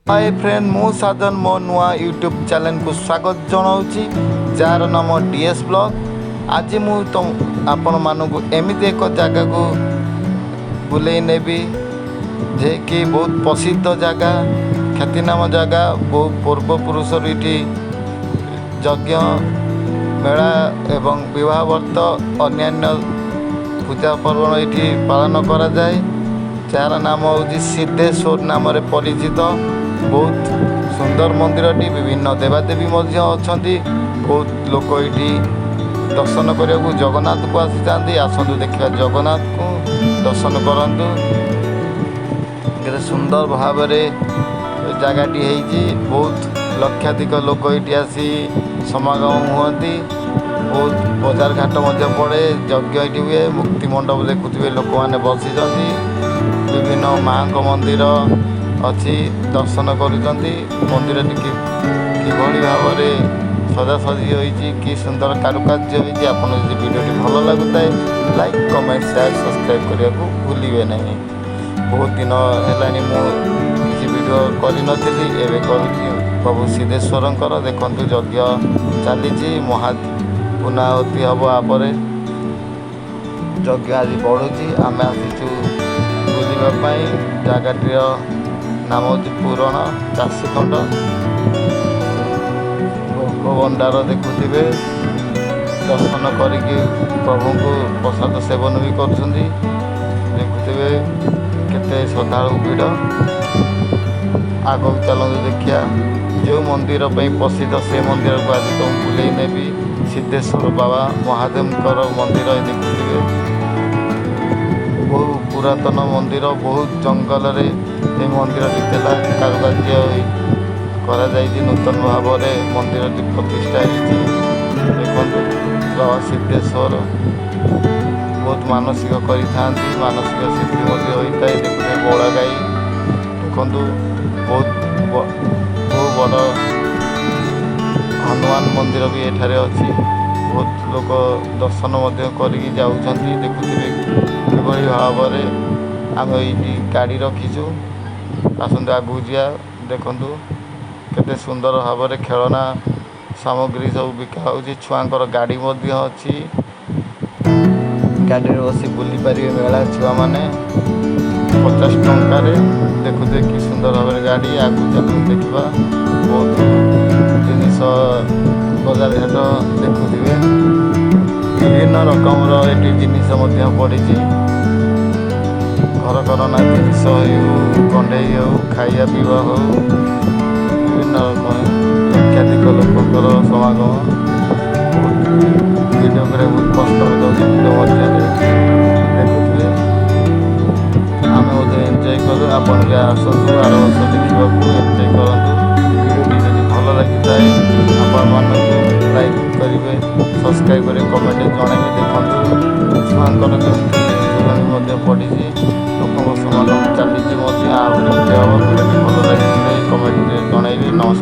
Hi friend मु साधन मो नुआ यूट्यूब चैनल को स्वागत जनाऊँगी जार नाम डीएस ब्लॉग। आज मु आपण मानू एमती एक जगह को बुले नेबी जे कि बहुत प्रसिद्ध जगह ख्यातिनाम जगह बहुत पूर्वपुरुष ये यज्ञ मेला एवं विवाह व्रत अन्यान्य पूजा पर्व ये पालन करा जाए। जार नाम हूँ सिद्धेश्वर नाम परिचित बहुत सुंदर मंदिरटी विभिन्न देवादेवी अच्छा बहुत लोक ये दर्शन करने को जगन्नाथ को आसी आसतु देखा जगन्नाथ को दर्शन करूँ केते सुंदर भाव जगहटी बहुत लक्षाधिक लोक ये आसी समागम हुए बहुत बजार घाट पड़े यज्ञ ये हुए मुक्ति मंडप देखुवे लोक मैंने बसी विभिन्न माँ मंदिर अच्छी दर्शन करुँच मंदिर किभली भाव सजासजी होती कि सुंदर कारुकार्य होती आपको जो वीडियो भल लगुता है लाइक कमेंट शेयर सब्सक्राइब करने को भूलिए नहीं। बहुत दिन है मुझे वीडियो करी एवं करुँची प्रभु सिद्धेश्वर देखु यज्ञ चली महापूर्णाहुति हम आप यज्ञ आज बढ़ुची आम आसीचु बुलवाई जगह नाम हूँ पुराण चाषीखंड भोग भंडार देखुवे दर्शन करके प्रभु को प्रसाद सेवन भी करुँचे केते श्रद्धालु भीड़ आग चलते देखिया जो मंदिर प्रसिद्ध से मंदिर को आज तुम बुले नेबी सिद्धेश्वर बाबा महादेव मंदिर देखुवे बहु पुरातन मंदिर बहुत जंगल रे ये मंदिर कारुकार्य करा नूतन भाव मंदिर प्रतिष्ठा देखो बाबा सिद्धेश्वर बहुत मानसिक करी मानसिक सिद्धि होता है देखते बड़ा गाई देखु बहुत बड़ हनुमान मंदिर भी एठारे अच्छी बहुत लोक दर्शन कर देखुवे किभली भाव आम ये गाड़ी रखीचु आसतु आगू जा देखु केते सुंदर भाव खेलना सामग्री सब बिका होची छुआंकर गाड़ी अच्छी गाड़ी बसी बुली पारे मेला छुआ मैंने 50 टंकार देखुते कि सुंदर भाव गाड़ी आगू चलू देखा बहुत जिनिस बजार घाट देखुवे विभिन्न रकम ये जिनिस पड़ी घर करना जिनिस हो कंडे हो खाଇବା पीवा हो विभिन्न रकम लक्षाधिक लोकर समागम वीडियो कर बहुत कष्ट वीडियो देखुए आम एंजय कलु आपन भी आसतु आर वर्ष देखा एंजय करूँ वीडियो जब भल लगी है आपण मानक लाइक करेंगे सब्सक्राइब करेंगे कमेंट जनइबे देखो छुआंकर केमती पड़ी लोक समागम चली भल लगी कमेंट जनइबे नमस्कार।